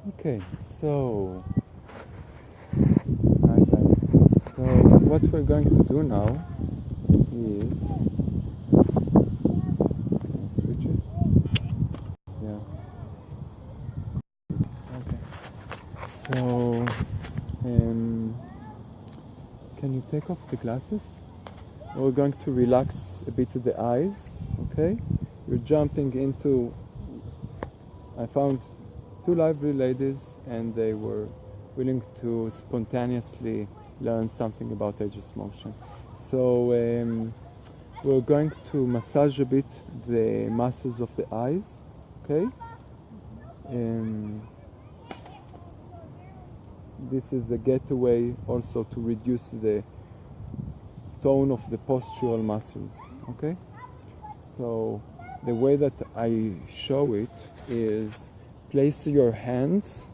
Okay, so what we're going to do now is, can I switch it? Yeah. Okay. So, can you take off the glasses? We're going to relax a bit the eyes. Okay. You're jumping into. I found two lively ladies, and they were willing to spontaneously learn something about Ageless Motion. So we're going to massage a bit the muscles of the eyes, okay? This is a getaway also to reduce the tone of the postural muscles, okay? So the way that I show it is place your hands,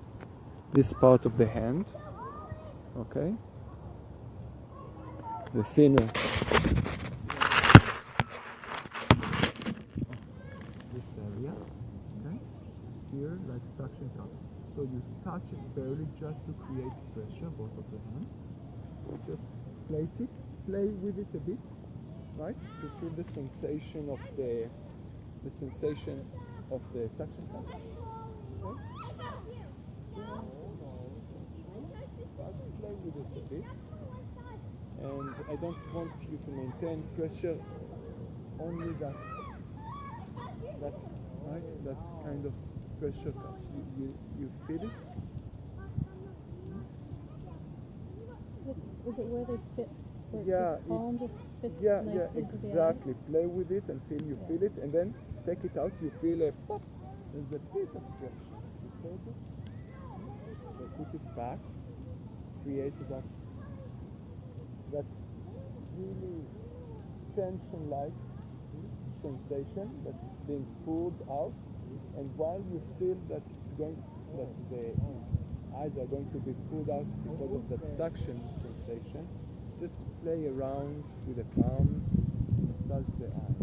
this part of the hand, okay? The thinner. This area, okay? Here, like suction cup. So you touch it barely just to create pressure, both of the hands. Just place it, play with it a bit, right? To feel the sensation of the suction cup. Okay? Play with it a bit. And I don't want you to maintain pressure, only that kind of pressure cup. You feel it? Is it where they fit? Where Yeah, the palm just fits yeah, nicely into exactly. Play with it until you feel it, and then take it out. You feel a pop. There's a bit of pressure. You feel it? So put it back. Create that really tension-like sensation that it's being pulled out, and while you feel that the eyes are going to be pulled out because of that suction sensation, just play around with the palms, massage the eye.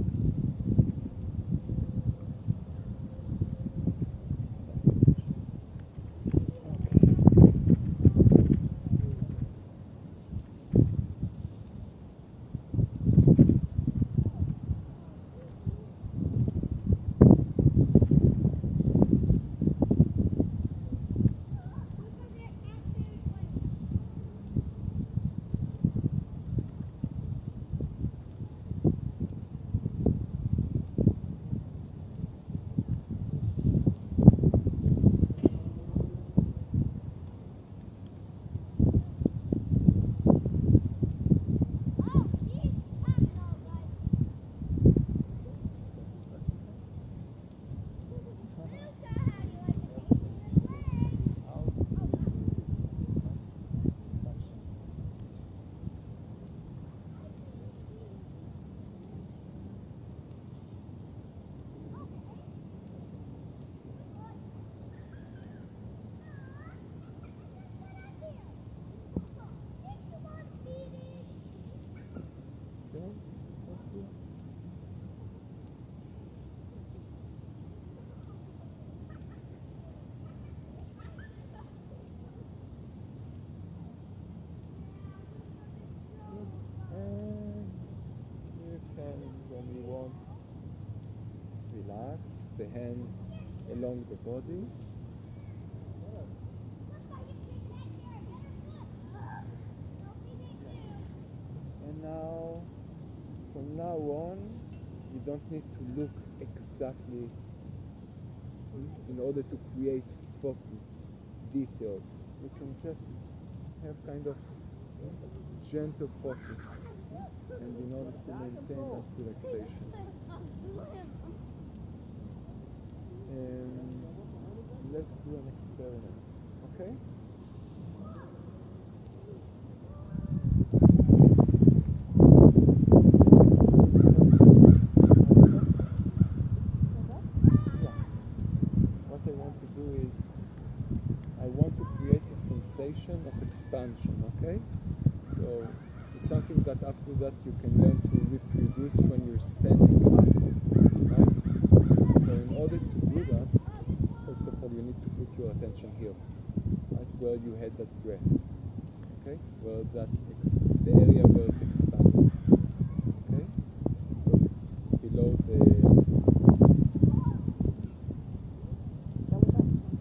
When you want, relax the hands along the body. And now, from now on, you don't need to look exactly in order to create focus, detail. You can just have kind of gentle focus, and in order to maintain that relaxation. And let's do an experiment, okay? Yeah. What I want to do is, I want to create a sensation of expansion, okay? So it's something that after that you can learn to reproduce when you're standing up, right? So in order to do that, first of all you need to put your your attention here, right, where you had that breath, okay, where that the area where it expanded, okay, so it's below the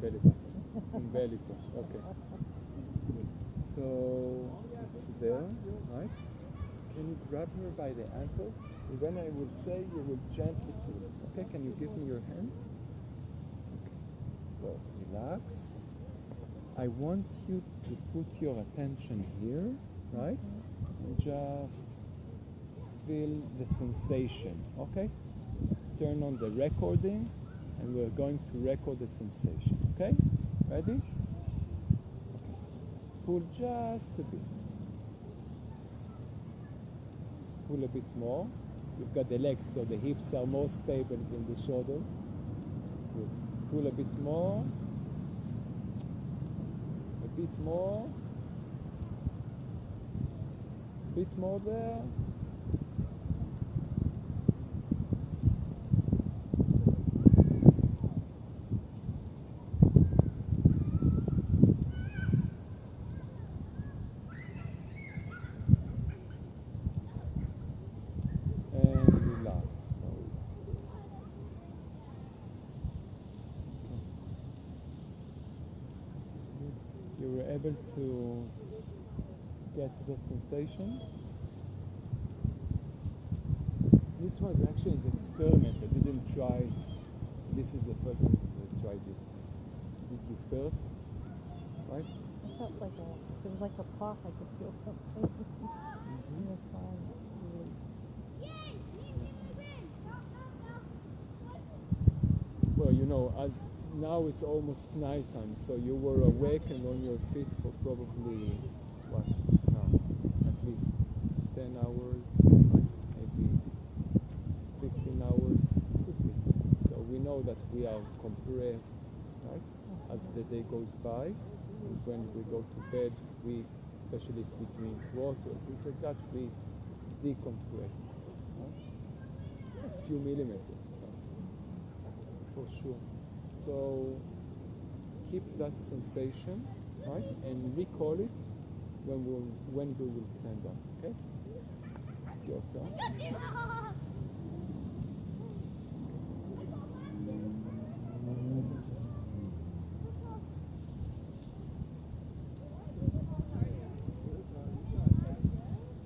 belly button, umbilical, okay. So it's there, right? Can you grab her by the ankles? And when I will say, you will gently pull. Okay, can you give me your hands? Okay. So relax. I want you to put your attention here, right? And just feel the sensation, okay? Turn on the recording and we're going to record the sensation, okay? Ready? Okay. Pull just a bit. Pull a bit more. You've got the legs, so the hips are more stable than the shoulders. Good. Pull a bit more. A bit more. A bit more there. You were able to get the sensation. This was actually an experiment. I didn't try it. This is the first time I tried this. Did you feel it? Right? I felt like it was like a pop. I could feel something in the side. Well, you know, as now it's almost nighttime, so you were awake and on your feet for probably, what, now, at least 10 hours, maybe 15 hours, could be. So we know that we are compressed, right, as the day goes by, and when we go to bed, we, especially if we drink water, things like that, we decompress, right? A few millimeters, for sure. So keep that sensation, right, and recall it when we will stand up. Okay? It's your turn.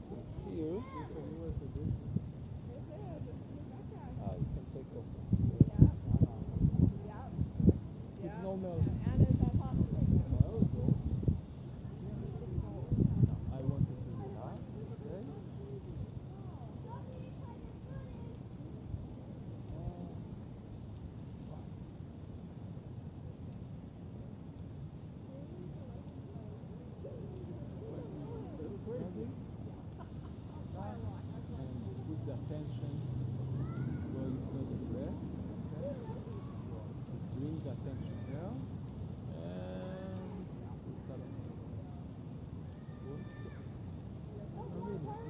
So here, you can take off. Normal. I want you to relax, okay? Ready? And put the attention where you feel the breath, okay? Bring the attention there. And start.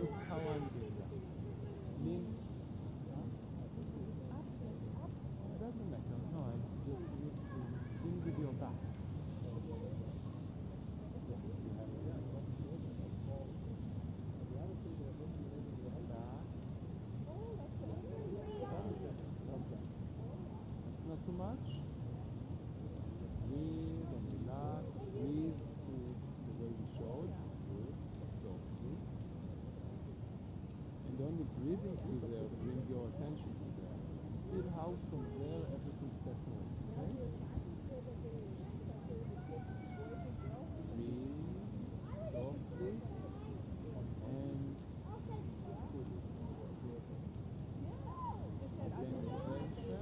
Look how I'm doing that. Lean. It doesn't matter. No, I just lean with your back. It's not too much. Breathe and relax. Breathe to the way we showed. Good. Softly. And only breathing to there, bring your attention to there. Feel how from there everything settles. Okay? Breathe softly and good. Again, attention.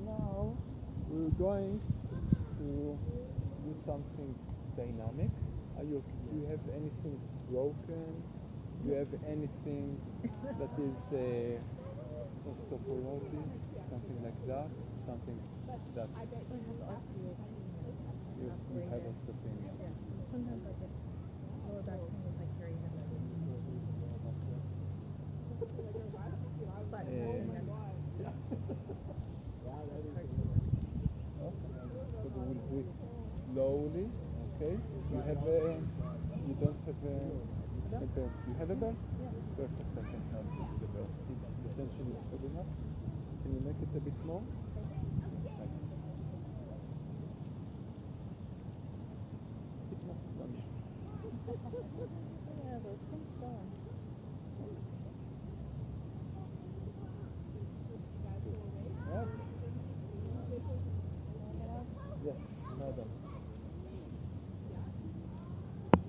now we're going to do something dynamic. Do you have anything broken? Do you have anything that is osteoporosis, something like that? Something that I have osteopenia. you have osteopenia. Yeah. Sometimes I get lower back pain if I carry heavy. But So we will do it slowly, okay? You have a, you don't have a, you have a belt? Yeah. Perfect, I can help you with the belt. The tension is good enough. Can you make it a bit more? Like, bit more. Yeah, those things strong. Good. Yes, madam.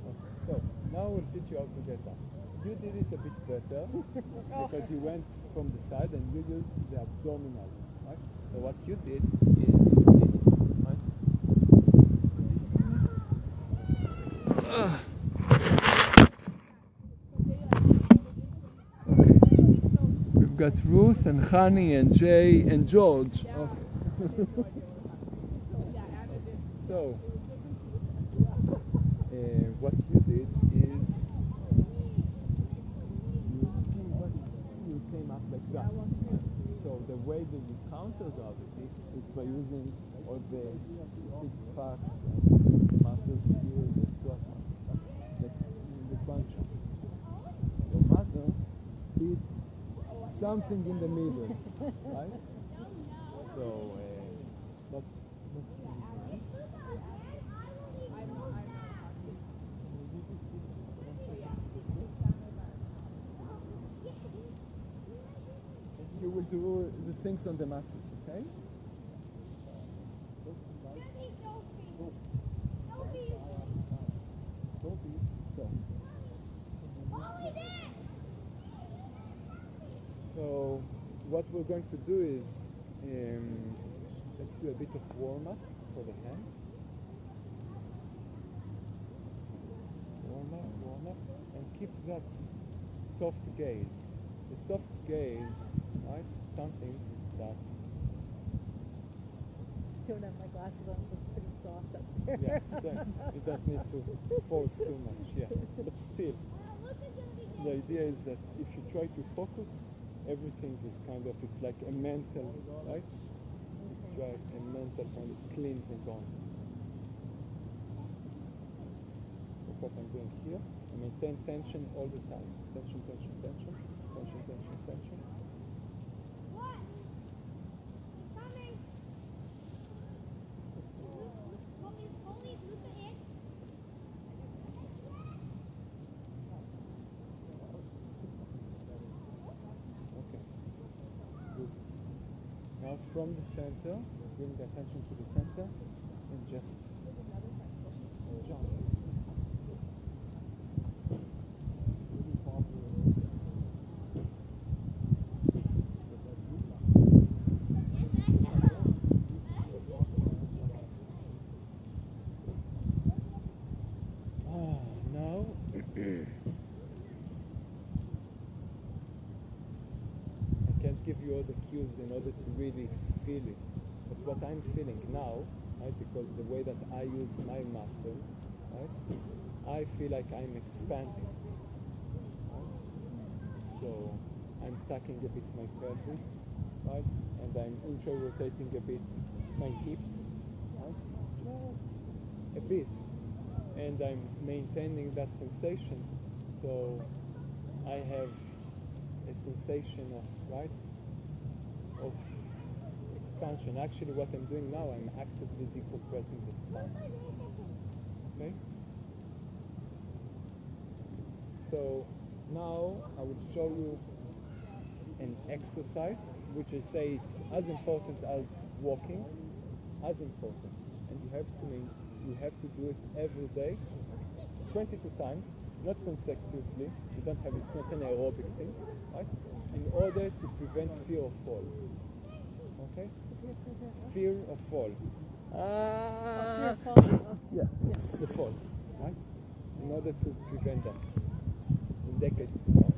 Okay, so now we'll teach you how to get up. You did it a bit better because you went from the side and you used the abdominal, right? So what you did is this, right? Okay. We've got Ruth and Honey and Jay and George. Okay. So, what you did is you came up like that. So the way that you counter gravity is by using all the six packs and the muscles here, the squat muscles, the bunch. Your mother did something in the middle, right? So that's you will do the things on the mattress, okay? So what we're going to do is let's do a bit of warm-up for the hands. Warm up, and keep that soft gaze. The soft gaze, right? Something that. Don't have my glasses on, so it's pretty soft up there. Yeah, you don't need to force too much. Yeah, but still, the idea is that if you try to focus, everything is kind of, it's like a mental, right? It's like a mental kind of cleansing on. Look what I'm doing here. I maintain tension all the time. Tension, tension, tension, tension, tension, tension. What? Coming. Holy, look at it. Okay. Good. Now from the center, bring the attention to the center and just jump. Now I can't give you all the cues in order to really feel it, but what I'm feeling now, right, because the way that I use my muscles, right, I feel like I'm expanding, right? So I'm tucking a bit my pelvis, right, and I'm intra-rotating a bit my hips, right, just a bit, and I'm maintaining that sensation. So I have a sensation of, right, of expansion. Actually, what I'm doing now, I'm actively decompressing the spine. Okay? So now I will show you an exercise, which I say it's as important as walking, as important, and you have to do it every day, 22 times, not consecutively. You don't have, it's not an aerobic thing, right? In order to prevent fear of fall. Okay? Fear of fall. Fear of falling. Yeah, the fall, right? In order to prevent that in decades to come,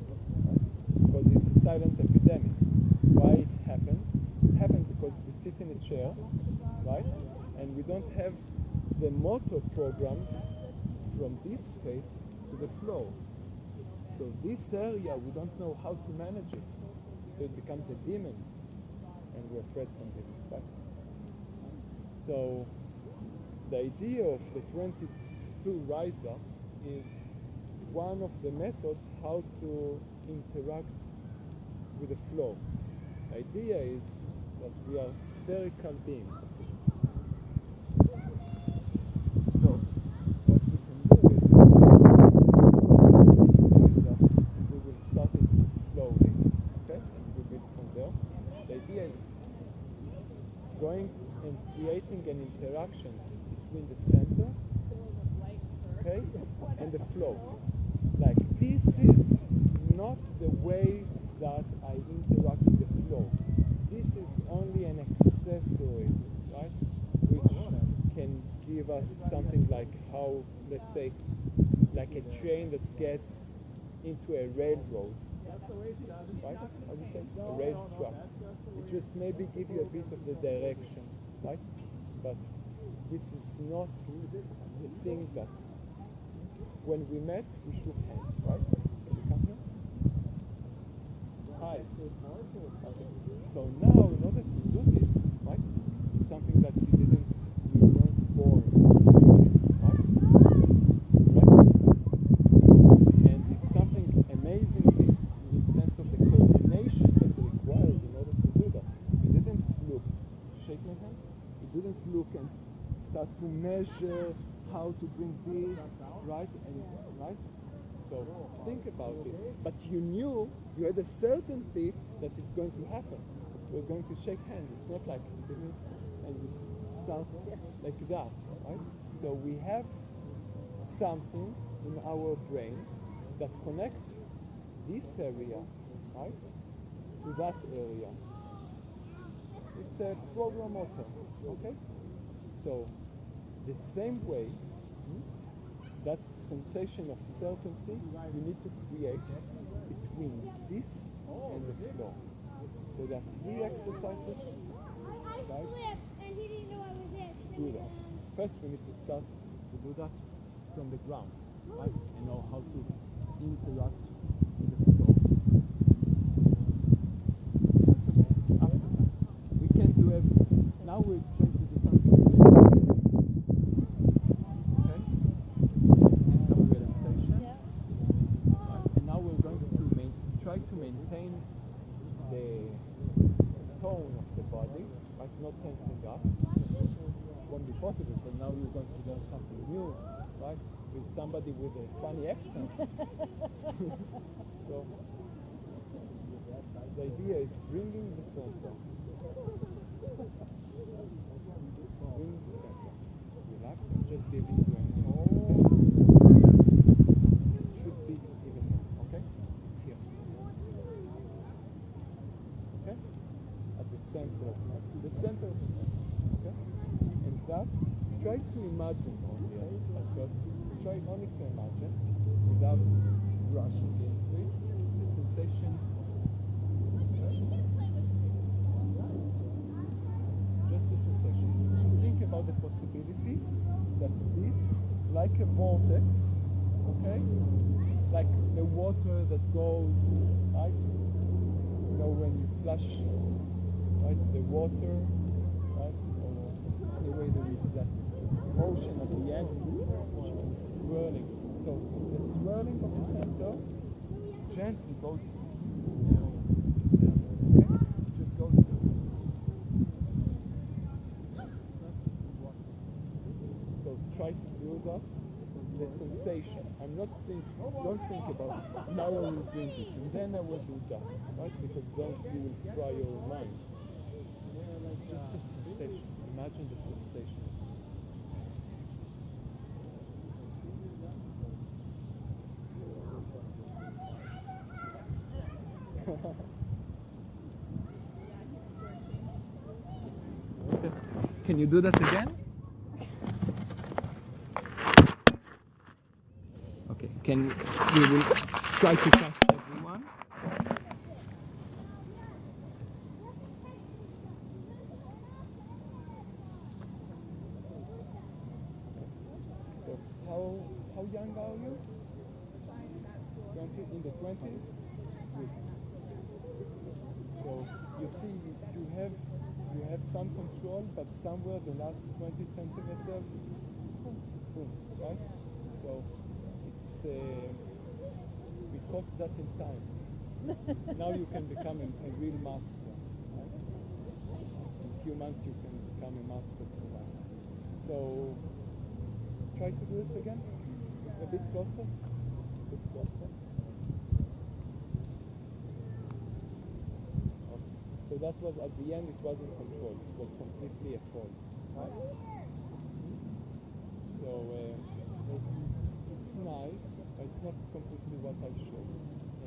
right? Because it's a silent epidemic. Why it happened? It happened because we sit in a chair, right? And we don't have the motor programs from this space to the floor. So this area, we don't know how to manage it. So it becomes a demon, and we're afraid from demons, right? So the idea of the 22 rise up is one of the methods how to interact with the flow. The idea is that we are spherical beings. So what we can do is we will start it slowly, okay, and we build from there. The idea is going and creating an interaction between the center, okay, and the flow. Like this is not the way that I interact with the flow. This is only an accessory, right, which can give us something like how, let's say, like a train that gets into a railroad, right? How do you say? A rail track. It just maybe give you a bit of the direction, right? But this is not the thing that when we met, we shook hands, right? Can you come here? Hi. Okay. So now, in order to do this, right, it's something that we weren't born with, right? And it's something amazingly in the sense of the coordination that requires in order to do that. We didn't look, shake my hand, we didn't look and start to measure how to bring this, right, and right? So think about it. But you knew, you had a certainty that it's going to happen. We're going to shake hands. It's not like you didn't, and we start like that, right? So we have something in our brain that connects this area, right, to that area. It's a program motor, okay? So the same way, that sensation of certainty you need to create between this and the flow. So there are 3 exercises, I right, slipped and he didn't know I was it. to do that. First we need to start to do that from the ground, right, and know how to interact with the flow. After that, we can do everything. Now we're trying to do something different. Okay? And some relaxation. Yeah. And now we're going to try to maintain the tone of the body, right? Not tensing up. Won't be possible, but now you're going to learn something new, right? With somebody with a funny accent. So the idea is bringing the center. Bring the center. Relax and just give it to an It should be even more, okay? It's here. Okay? At the center of the center of the center. Okay? And that, try to imagine only at first. Try only to imagine without rushing into it. The sensation. Just the sensation. Think about the possibility that this, like a vortex, okay, like the water that goes, right? You know, when you flush, right, the water, right, or anyway there is that motion at the end, which is swirling. So the swirling of the center gently goes there, okay? Just goes there. So try to do that. The sensation. I'm not don't think about now I will drink this and then I will do that, right? Because then you will fry your mind. Just the sensation. Imagine the sensation. Okay. Can you do that again? Okay, we will try to touch everyone. So how young are you? 20, in the 20s? Good. So you see you have some control, but somewhere the last 20 centimeters it's boom, right? So it's we caught that in time. Now you can become a real master. Right? In a few months you can become a master to that. So try to do it again. A bit closer. A bit closer. So that was at the end. It wasn't controlled. It was completely a fall. Right? So it's nice, but it's not completely what I showed.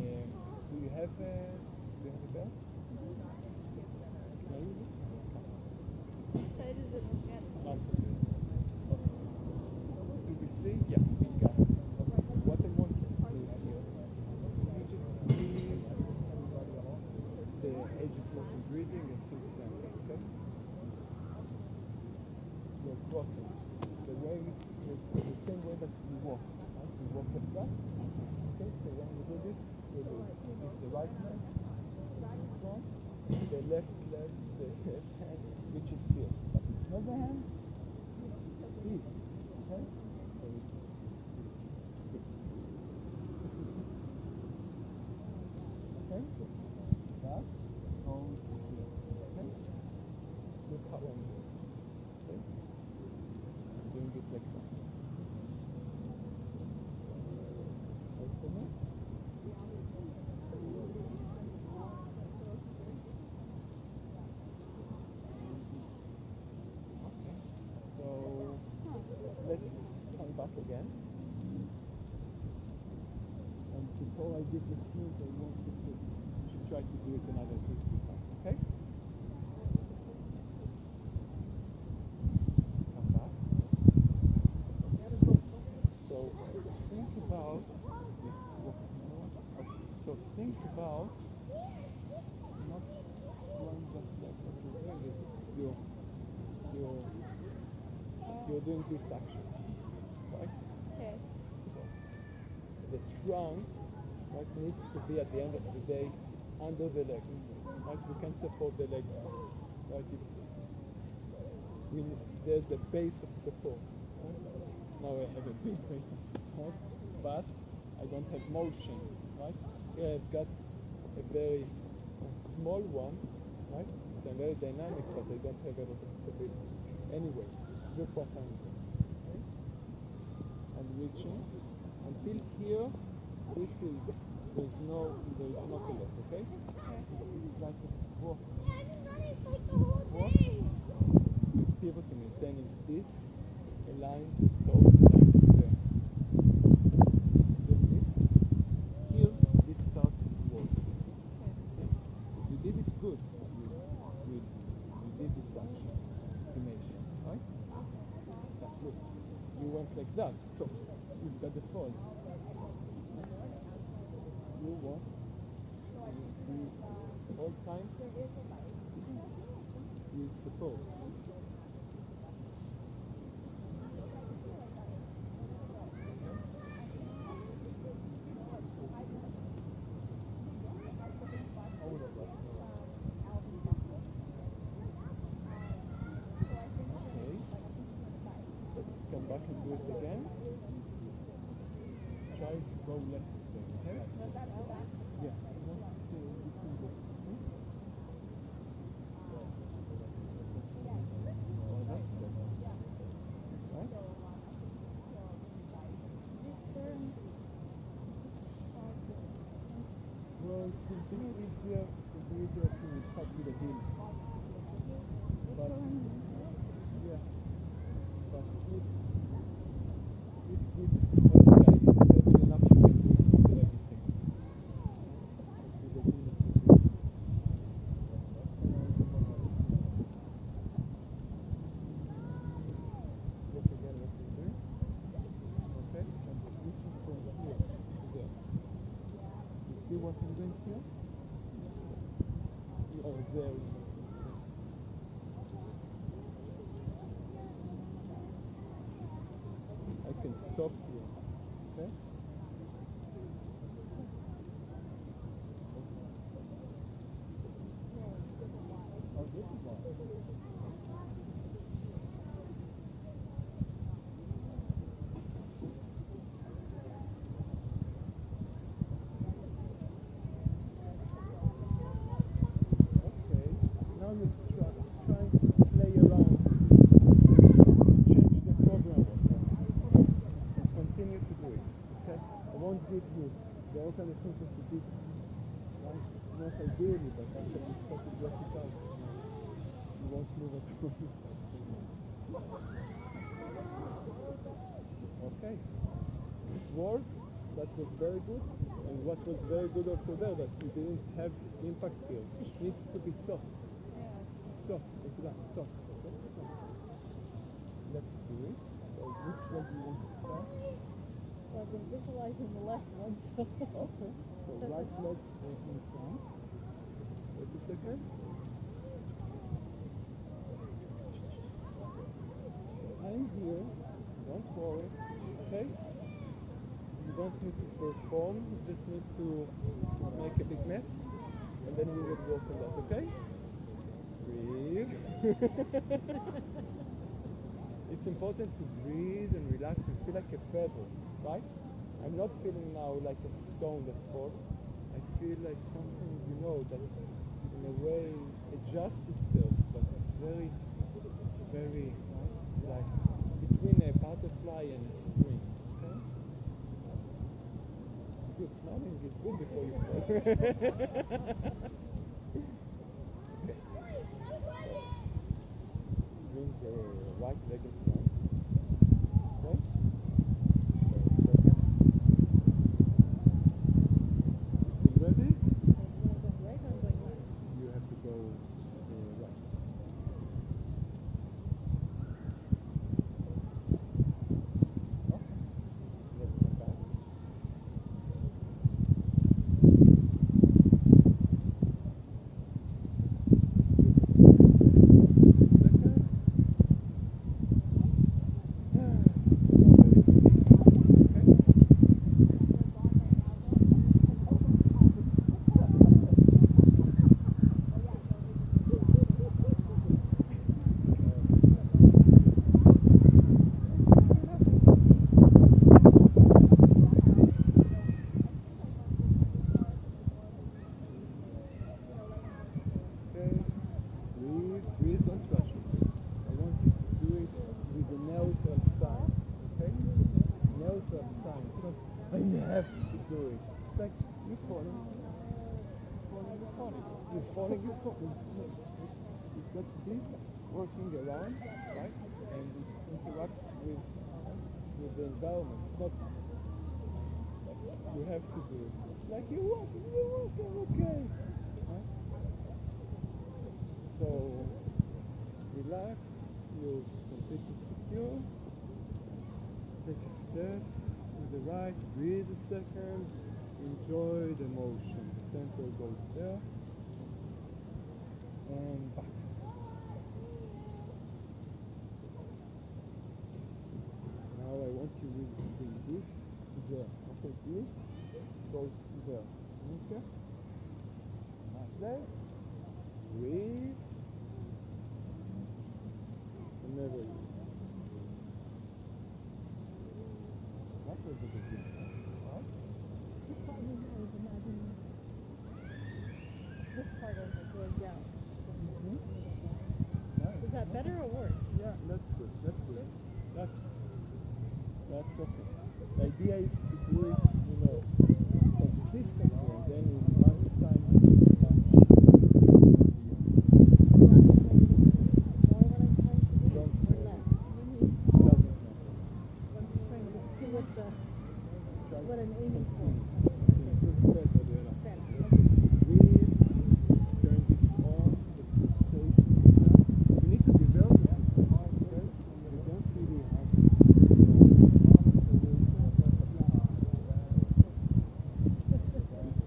Do you have a belt? Can I use it? Not so good. Okay. Do we see? Yeah, we got it. Okay. So what I want to do here, you just feel the Ageless Motion breathing and feel the sound, okay? You're crossing. The same way that you walk. Right? You walk like that. Okay, so when you do this, you do the right leg in front, the left leg, the left hand, which is here. But another hand, here. Okay? So okay? That goes here. Okay? Look how I'm doing. Okay? I'm doing it like that. Wait for me. Okay. So let's come back again. And before I give the clues, I want you to try to do it another 2 times. Okay? Come back. So think about so think about not going just like what you're doing. You're doing this action, right? Okay. So the trunk, right, needs to be at the end of the day under the legs. Right? We can support the legs. Right? There's a base of support. Right? Now I have a big base of support, but I don't have motion. Right? Here I've got a very small one. Right? So I'm very dynamic, but I don't have a lot of stability. Anyway, look what I'm doing. Okay? I'm reaching until here. There's not a lot, okay? It's like a walk. Walk. It's pivoting and then it's this, a line that goes a line to there. Doing this. Here, this starts to walk. See? You did it good. You did this action, supination, right? But look, you went like that. So, you've got the fall. You walk, you all time, you support. Okay, let's come back and do it again. Try to go left again, okay? Yeah. Oh, that's good. Right? Well, it would be easier to start with the heel. But yeah. But if this guy is stable enough, you can do everything. With the heel. what I'm doing here? Oh, there. I can stop here. Okay? Oh, this is one. Okay, now you're trying to play around, change the program. Continue to do it. Okay? I won't give you the alternative that you did. Right? Not ideally, but after you start to block it out, you won't move it through. Okay. It worked. That was very good. And what was very good also there, that we didn't have impact here. It needs to be soft. Soft. It's like soft. Okay? Soft. Let's do it. So which one do you want to start? Well, I've been visualizing the left one, so. Okay. So right leg in front. Wait a second. I'm here. Don't worry. Okay? You don't need to perform. You just need to make a big mess. And then we will work on that, okay? Breathe. It's important to breathe and relax and feel like a feather, right? I'm not feeling now like a stone that falls. I feel like something, that in a way adjusts itself, but it's very, right? It's like, it's between a butterfly and a spring, okay? Good, smiling is good before you fall. Okay. Bring the right leg in front. Okay? You ready? Right or going left? You have to go right. Okay. Let's come back. Breathe, don't rush it. I want you to do it with a neutral sign, okay? Neutral sign. It's not, I have to do it. It's like, you're falling. You're falling. You've got this working around, right? And it interacts with the environment. It's not like you have to do it. It's like you're walking, okay. Right? So, relax, you're completely secure. Take a step to the right, breathe a second, enjoy the motion. The center goes there, and back. Now I want you to bring this there. Okay, this goes there. Okay? Right there. Breathe. Never leave. That was a good thing, right? This part I was imagining this part of it going down. Nice. Is that better or worse? Yeah, that's good. That's good. That's okay. The idea is to do it, consistently, and then in months' time. What I'm aiming for. Turn this on, the sensation. You need to develop it, okay? You don't really have to. You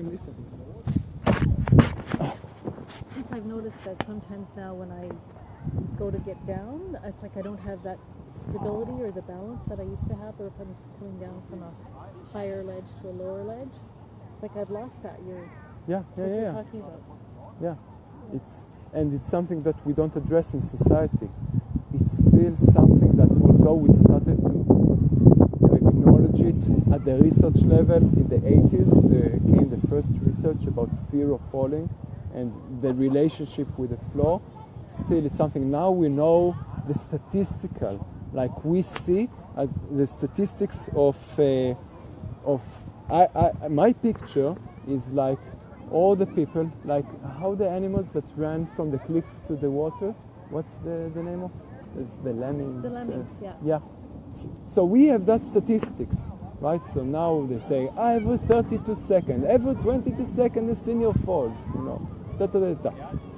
I'm listening. Just I've noticed that sometimes now when I go to get down, it's like I don't have that stability or the balance that I used to have, or if I'm just coming down from a higher ledge to a lower ledge. It's like I've lost that. You're talking about. Yeah, it's something that we don't address in society. It's still something that, although we started to acknowledge it at the research level in the 80s, there came the first research about fear of falling and the relationship with the floor. Still, it's something now we know the statistical, like we see the statistics of my picture is like all the people, like how the animals that ran from the cliff to the water, what's the name of? It's the lemmings. The lemmings, yeah. Yeah. So we have that statistics, right? So now they say every 32 seconds, every 22 seconds the senior falls, you know. Da, da, da, da.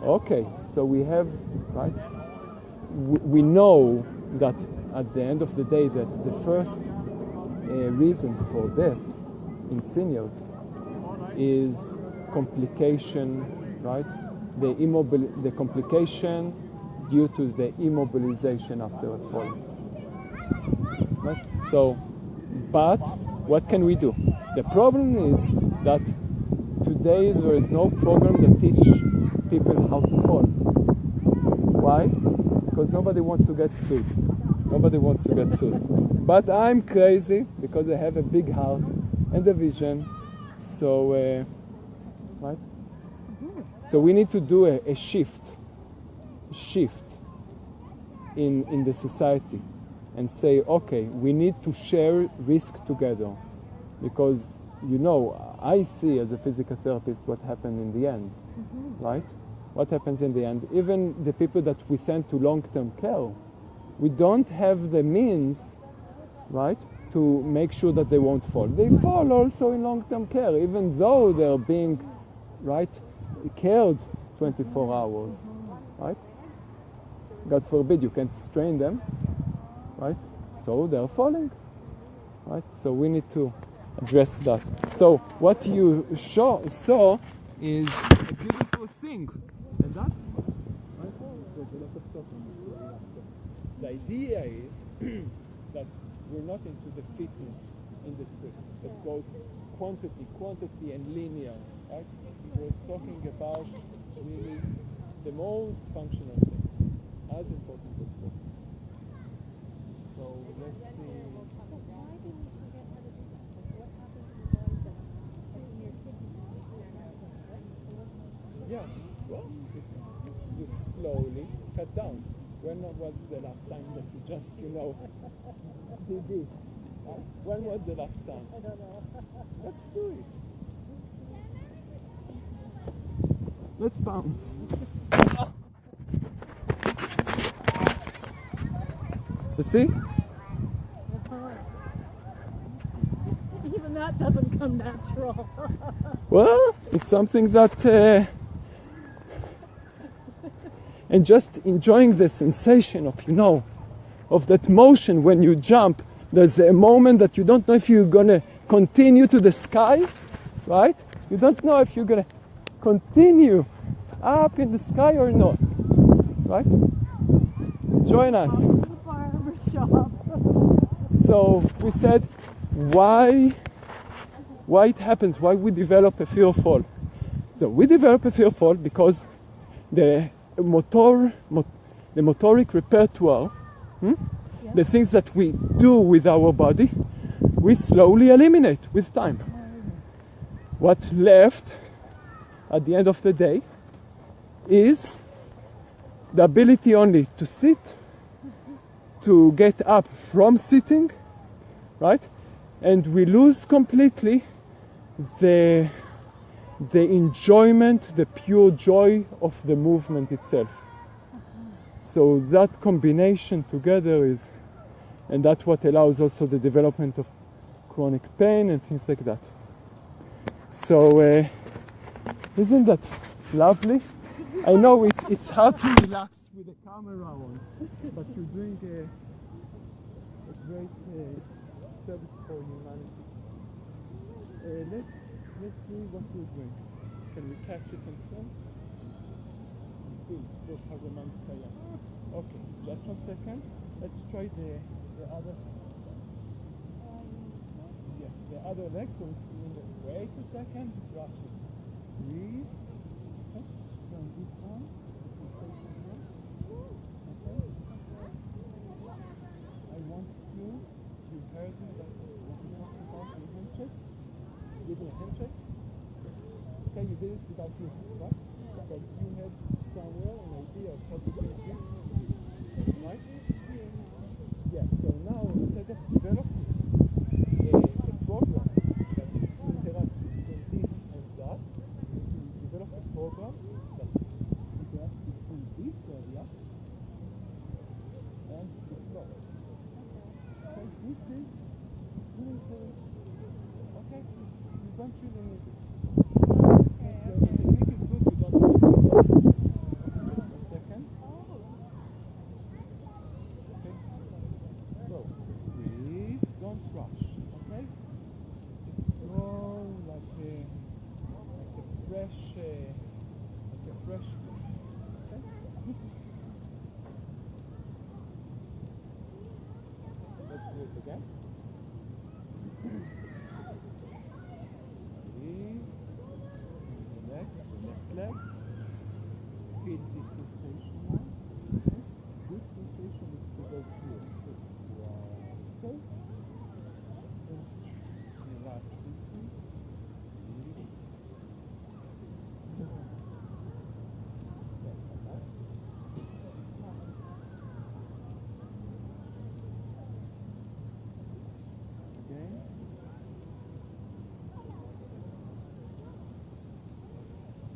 Okay, so we have, right? We know that at the end of the day that the first reason for death in seniors is complication, right? The complication due to the immobilization after a fall. Right? So, but what can we do? The problem is that today there is no program that teach people how to fall. Why? Because nobody wants to get sued. Nobody wants to get sued. But I'm crazy because I have a big heart and a vision. So, right? So we need to do a shift in the society and say, okay, we need to share risk together, because you know, I see as a physical therapist what happened in the end, right? What happens in the end? Even the people that we send to long-term care, we don't have the means, right, to make sure that they won't fall. They fall also in long-term care, even though they're being, right, cared 24 hours, right? God forbid you can't strain them, right? So they're falling, right? So we need to address that. So what you saw is a beautiful thing, and that's right? There's a lot of stuff on this. The idea is that we're not into the fitness industry that goes quantity and linear, right? We're talking about really the most functional thing, as important as sport. So let's see. Yeah, well, it's just slowly cut down. When was the last time that you just, did this? When was the last time? I don't know. Let's do it. Let's bounce. You see? Even that doesn't come natural. Well, it's something that and just enjoying the sensation of, of that motion when you jump. There's a moment that you don't know if you're gonna continue to the sky, right? You don't know if you're gonna continue up in the sky or not, right? Join us. The farmer shop. So we said, why it happens, why we develop a fear of fall. So we develop a fear of fall because the motoric repertoire, the things that we do with our body, we slowly eliminate with time. What left at the end of the day is the ability only to sit, to get up from sitting, right? And we lose completely the enjoyment, the pure joy of the movement itself. So that combination together is, and that's what allows also the development of chronic pain and things like that. So isn't that lovely? I know it's hard to relax with the camera on, but you're doing a great service for humanity. Let's let's see what we're doing. Can we catch it in film? See, look how romantic I am. Okay, just 1 second. Let's try the other. Yeah, the other leg. So wait a second. Rush it. Breathe. Okay. Turn this one. Okay. I want you heard me that what we talked about in handshake. You did a handshake. Okay, you did it without you, right? Because you had somewhere an idea of how to do this, right? Yeah, so now instead of developing a program that interacts between this and that, you develop a program that interacts between this area and the floor. Okay, this is really, okay, you don't really need it. Again. Breathe. The left leg. Feel this sensation now. Okay. This sensation is to go here. Okay. Relax.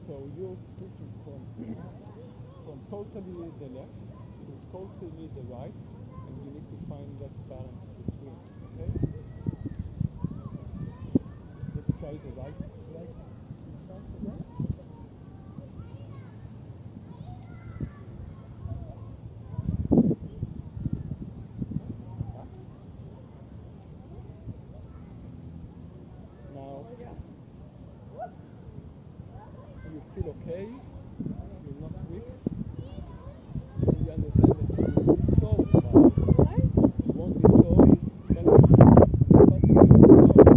So you're switching from totally the left to totally the right, and you need to find that balance between. Okay? Let's try the right leg again. Now you feel okay, you're not weak, you understand that you will be sorry about it. You won't be sorry, but you will be sorry.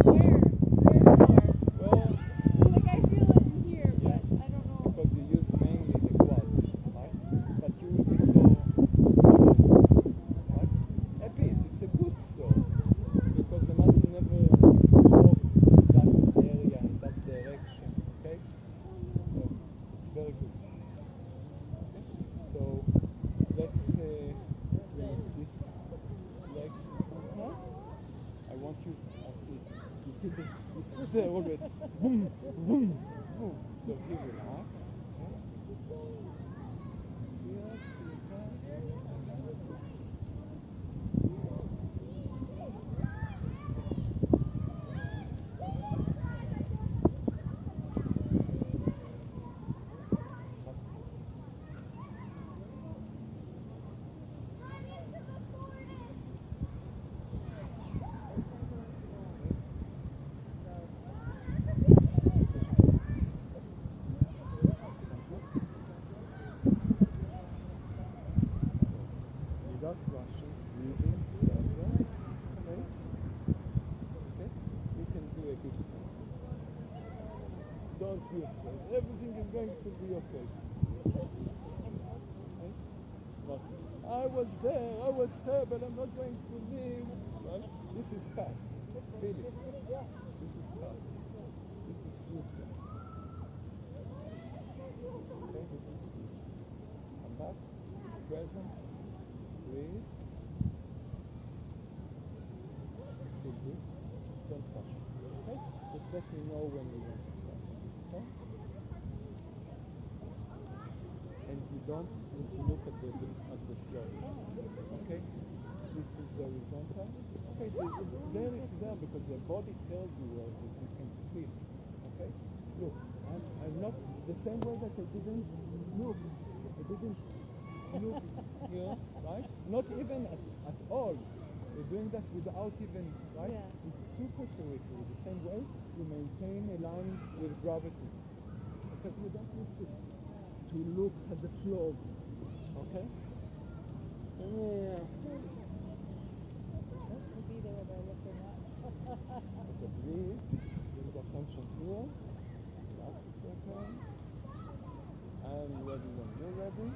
Where sore? Well, Like I feel it in here, yeah, but I don't know. because you use mainly the quads, right? But you will be sore all over, right? A bit, it's a good sore. It's because the muscle never worked in that area, in that direction, okay? So it's very good. Okay? So let's bring this leg now. I want you, I see, you feel it's there already. Boom, boom, boom. So here, relax. Okay? Here, without rushing, breathing, center. Okay? Okay? You can do a big thing. Don't be afraid. Everything is going to be okay. Okay? But I was there, but I'm not going to leave. Right? This is past. Feel it. This is past. This is future. Okay? This is future. Come back. Present. Breathe. Feel this. Don't touch it. Okay? Just let me know when you want to start. Okay? And you don't need to look at the floor. Okay? This is the horizontal. Okay, there it's there because the body tells you where it is. You can feel. Okay? Look, I'm not the same way that I didn't look. I didn't look here, right? Not even at all. I doing that without even, right? Yeah. It's super territory. The same way you maintain a line with gravity. Because you don't need to look at the floor. Okay? Yeah. To be there whether I look or not. Okay, breathe. Bring the attention here. Last second. I'm ready when you're ready.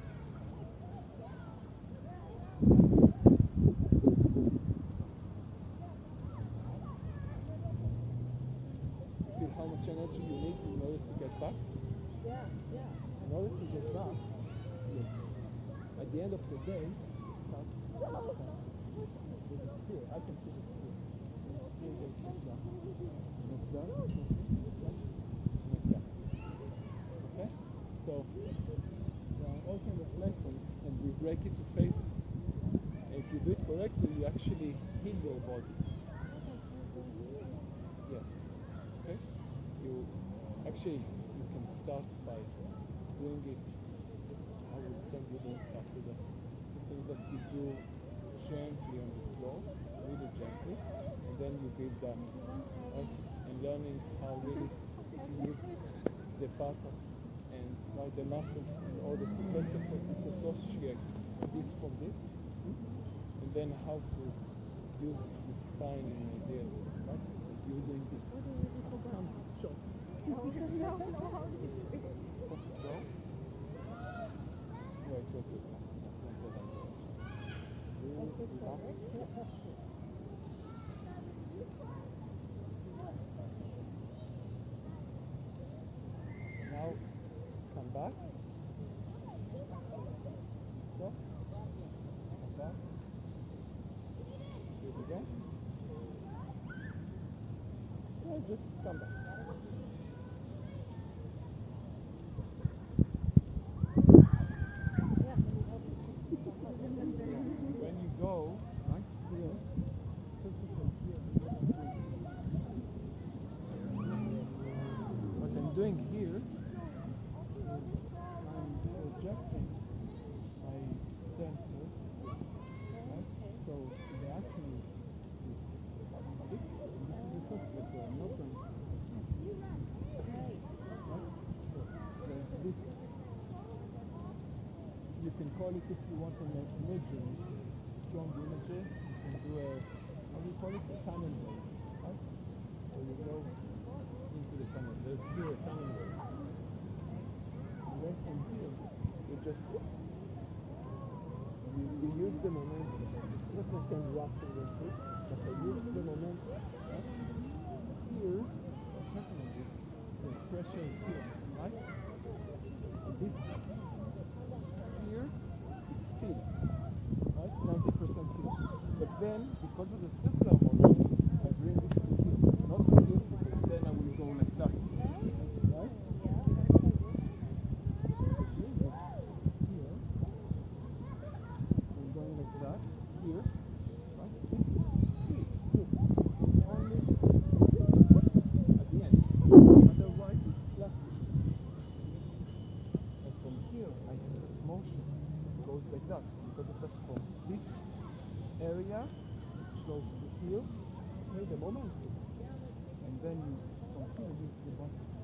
Feel how much energy you need in order to get back? Yeah, yeah. In order to get back, at the end of the day, start with a spear. I can put a spear. Spear goes like that. Like that. Like that. Okay? So, there are all kinds of lessons, and we break it to phases. And if you do it correctly, you actually heal your body. Yes. Okay? You can start by doing it. I will send you links after that. The things that you do gently on the floor, really gently, and then you build that, right? And learning how really to use the buttocks and the muscles in order to first of all disassociate this from this, and then how to use the spine in an idea, right? Because you're doing this. Come, show. No, how do you say it? Go. Wait. That's not what I'm doing. Relax. Now, come back. Stop. Come back. Do it again. Yeah, just come back. When you go, right here, first of all here, what I'm doing here is I'm projecting my center, right? So the action is this, and this is the suspect where I'm not going to, right? So there's this. You can call it, if you want an imagery, strong imagery, you can do a, how do you call it, a tunnel wave, right? So you go into the tunnel. There's here a tunnel wave. And then from here, you just, you use the momentum. It's not like I'm rushing into it, but I use the momentum, right? Here, what's happening is the pressure is here, right? This here, it's still, right? 90% here. But then, because of the circular motion, I bring this to here. Not to here, because then I will go like that. Right? Here. I'm going like that. Here. Right? Here. Look. Only at the end. Otherwise, it's plastic. And from here, I can put motion. It goes like that. Because of that, from this area, it goes to here. Okay, the momentum. And then you, from here, use the buttons.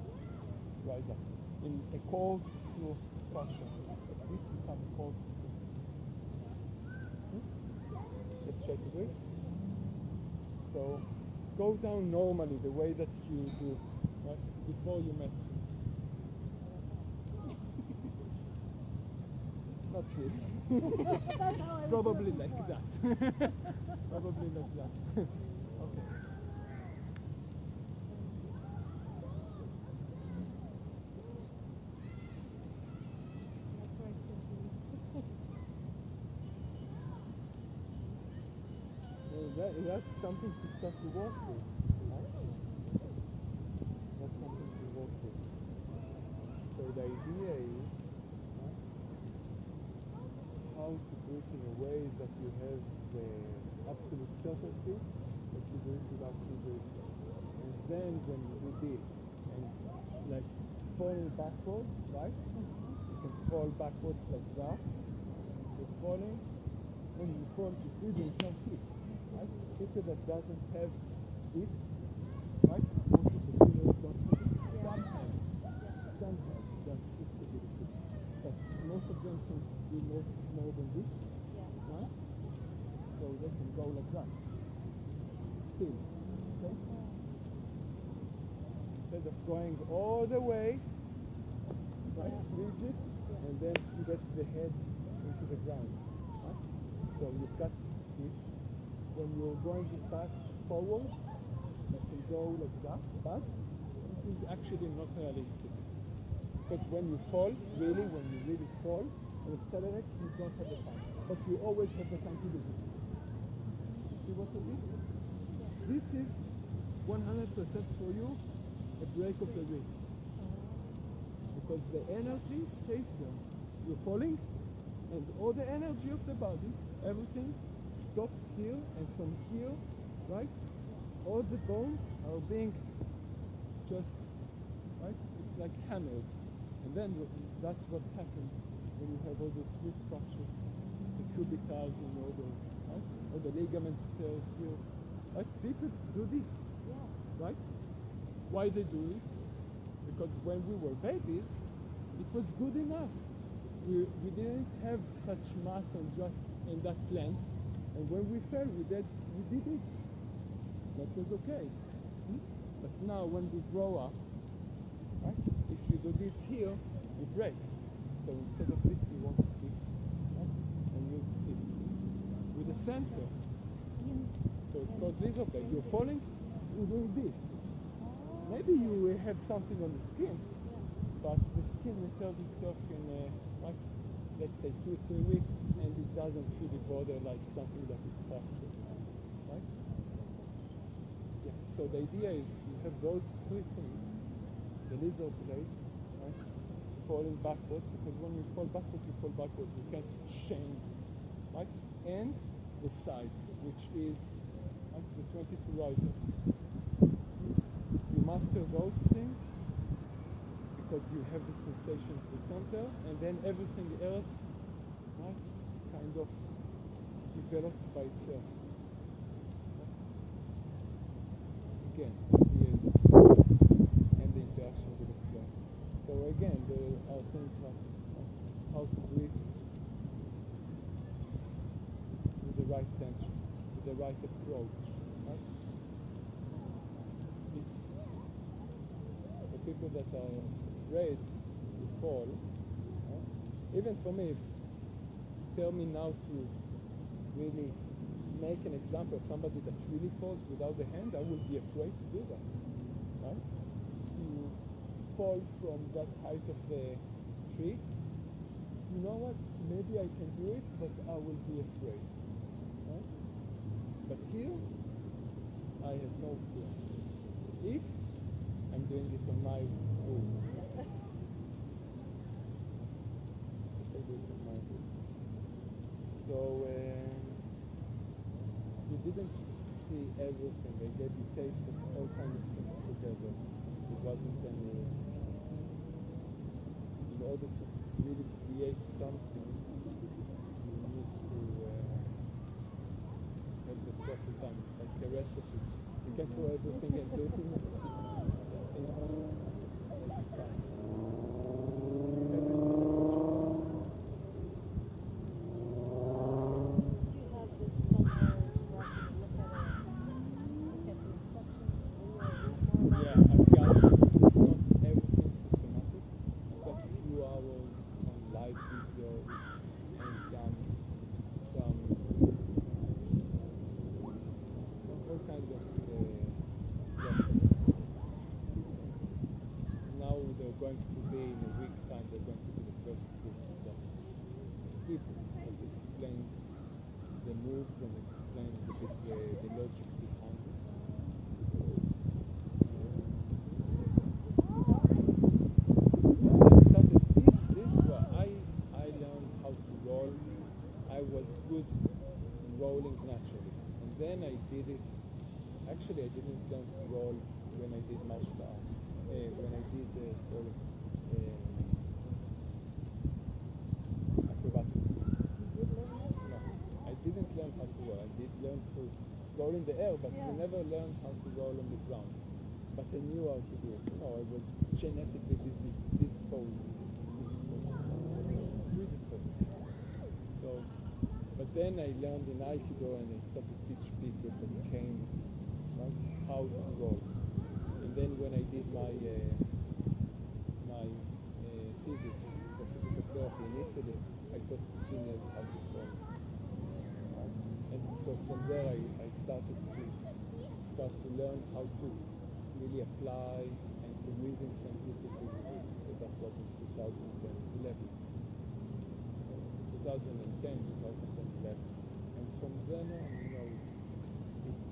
Rise up. In a corkscrew fashion. This becomes a corkscrew. Let's try to do it. So, go down normally, the way that you do, right? Before you met. Not really. Probably like that. Probably like that. Okay. That's something to start to work with. Right? That's something to work with. So the idea is, right, how to do it in a way that you have the absolute certainty that you do it without triggering. And then when you do this, and like falling backwards, right? You can fall backwards like that. You're falling. When you fall, you see the jump hit, right? center that doesn't have this, right? Most of the swimmers don't have it. Sometimes that's just a bit of it. But most of them can do more than this, right? So they can go like that. Still, okay? Instead of going all the way, right, rigid, and then you get the head into the ground, right? So you've got this. When you're going back forward, you can go like that, but this is actually not realistic. Because when you fall, when you really fall and accelerate, you don't have the time. But you always have the time to do this. You see what I mean? This is 100% for you a break of the wrist. Because the energy stays there. You're falling, and all the energy of the body, everything stops here, and from here, right, all the bones are being just, right, it's like hammered. And then that's what happens when you have all those wrist fractures, the cubitals and all those, right, or the ligaments tear here. Right? People do this, right? Why they do it? Because when we were babies, it was good enough. We didn't have such muscle just in that length, and when we fell, we did it. That was okay. But now, when we grow up, right? If you do this here, you break. So instead of this, you want this, right? And you this with the center. So it's called lizard. You're falling, you're doing this. Maybe you will have something on the skin, but the skin repairs itself in, like, let's say 2-3 weeks, and it doesn't really bother like something that is fractured, right? Yeah. So the idea is you have those three things: the lizard blade, right? Falling backwards, because when you fall backwards, you can't change, right? And the sides, which is the 22 riser. You master those things because you have the sensation to the center, and then everything else, right, kind of develops by itself. Again, here is the center and the interaction with the floor. So again, there are things like how to breathe with the right tension, with the right approach. Right? It's for people that are afraid to fall. Right? Even for me, tell me now to really make an example of somebody that really falls without the hand, I will be afraid to do that. Right? To fall from that height of the tree, you know what? Maybe I can do it, but I will be afraid. Right? But here, I have no fear. If I'm doing it on my rules. If I do it on my rules. So, you didn't see everything. I gave you taste of all kinds of things together. It wasn't any... In order to really create something, you need to have the proper time. It's like a recipe. You can't throw everything into it. It's time. Yeah, I've got, it's not everything systematic. I've got a few hours on live videos and some all kinds of lessons. Now they're going to be, in a week time, they're going to be the first book that explains the moves and explains a bit the logic behind it. I was good in rolling naturally, and then I did it. Actually, I didn't learn to roll when I did martial arts. When I did acrobatics. No, I didn't learn how to roll. I did learn to roll in the air, but Yeah. we never learned how to roll on the ground. But I knew how to do it. You know, I was genetically predisposed. So, but then I learned in Aikido and I started to teach people that came, right, how to roll. And then when I did my thesis for physical therapy in Italy, I taught seniors how to roll. And so from there I started to learn how to really apply and to reason scientifically. So that was in 2011. 2010, 2011. And from then on, you know, it's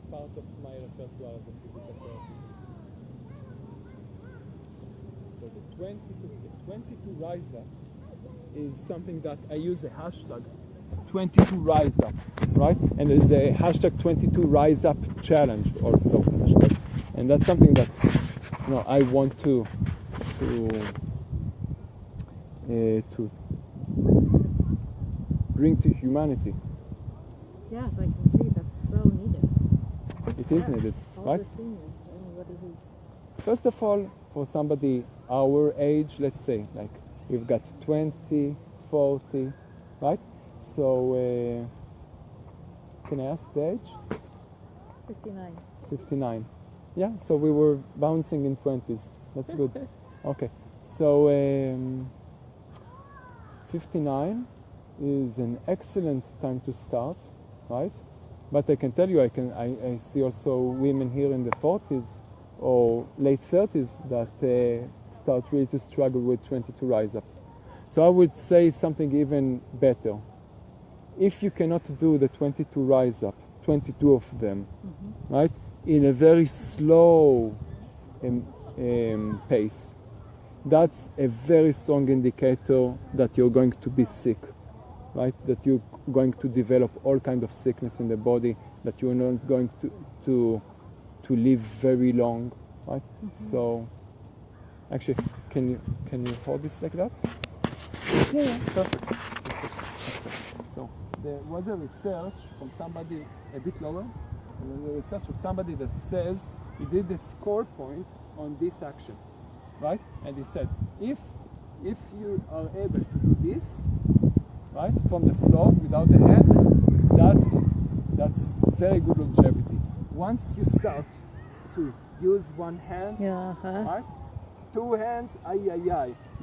part of my repertoire as a physical therapist. So the 22 Rise Up is something that I use a hashtag 22 Rise Up, right? And there's a hashtag 22 Rise Up challenge also, hashtag. And that's something that, you know, I want to bring to humanity. Yes, I can see that's so needed. It is needed, All right? the seniors, anybody who's First of all, for somebody our age, let's say, like we've got 20, 40, right? So, can I ask the age? 59. 59. Yeah, so we were bouncing in 20s. That's good. Okay, so 59 is an excellent time to start, right? But I can tell you, I see also women here in the 40s or late 30s that start really to struggle with 22 Rise Up. So I would say something even better. If you cannot do the 22 Rise Up, 22 of them, right, in a very slow pace, that's a very strong indicator that you're going to be sick, right? That you're going to develop all kinds of sickness in the body, that you're not going to live very long, right? So, actually, can you hold this like that? Yeah. Perfect. So there was a research from somebody a bit lower, and then the research of somebody that says he did the score point on this action, right? And he said if you are able to do this, right, from the floor without the hands, that's very good longevity. Once you start to use one hand, Yeah. right, two hands,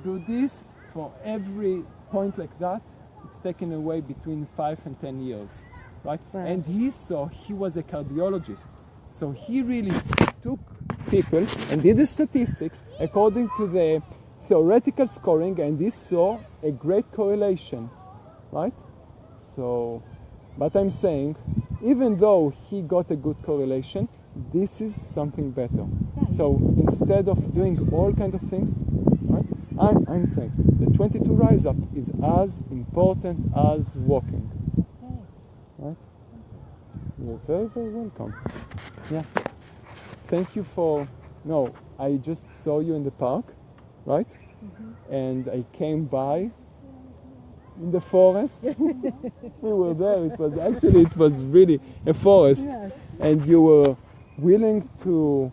do this for every point like that, it's taken away between 5 and 10 years, right? Wow. And he was a cardiologist, so he really took people and did the statistics according to the theoretical scoring, and he saw a great correlation, right? So, but I'm saying, even though he got a good correlation, this is something better. So instead of doing all kinds of things, right, I'm saying the 22 Rise Up is as important as walking. Right? You're very, very welcome. Yeah. Thank you I just saw you in the park, right? And I came by in the forest. We were there. It was really a forest. Yeah. And you were willing to,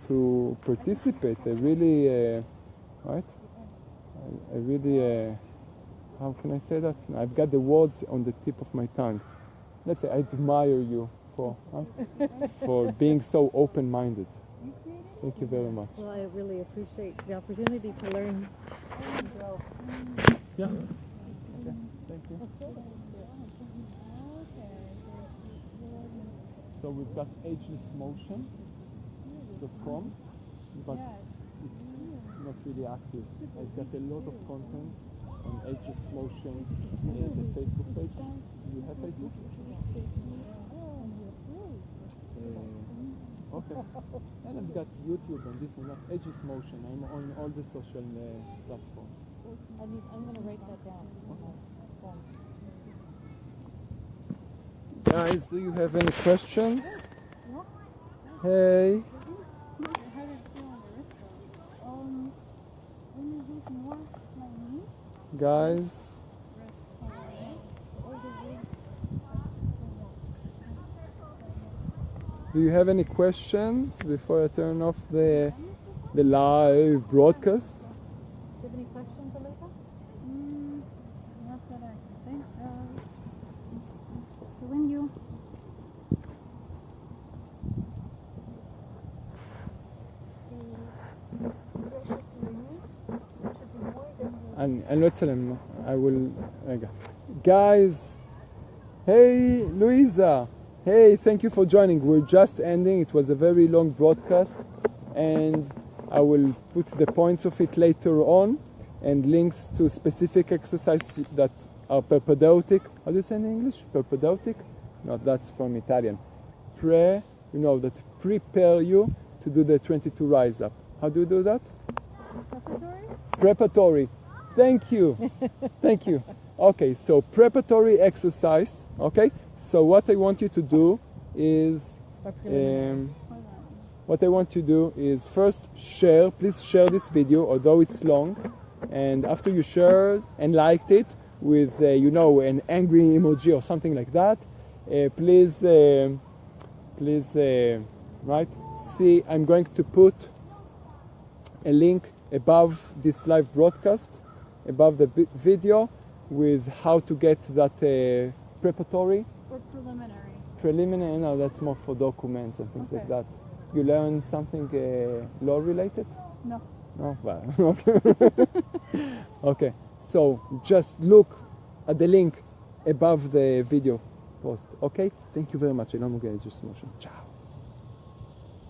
to participate. I really, right? I really, how can I say that? I've got the words on the tip of my tongue. Let's say I admire you for being so open-minded. Thank you very much. Well, I really appreciate the opportunity to learn and grow. Yeah. Okay. Thank you. So we've got agelessmotion.com, but it's not really active. I've got a lot of content on Ageless Motion, the Facebook page. Do you have Facebook? Okay. And I've got YouTube and this and that. Ageless Motion. I'm on all the social platforms. I'm going to write that down. Guys, do you have any questions? Hey. Guys. Do you have any questions before I turn off the live broadcast? Do you have any questions, Alyssa? Not that I can think of. So when you אני לא אצלם, I will, רגע. Guys, hey Luisa, hey, thank you for joining. We're just ending. It was a very long broadcast and I will put the points of it later on and links to specific exercises that are perpedeutic. How do you say in English? Perpedeutic? No, that's from Italian. That prepare you to do the 22 rise up. How do you do that? Preparatory. Thank you. Thank you. Okay, so preparatory exercise. Okay, so what I want you to do is first share. Please share this video, although it's long. And after you shared and liked it with an angry emoji or something like that, please right. See, I'm going to put a link above this live broadcast, above the video, with how to get that preparatory or preliminary. Preliminary, no, that's more for documents and things like that. You learn something law related? No. No? Well, okay. Okay, so just look at the link above the video post. Okay? Thank you very much. Ageless Motion. Ciao.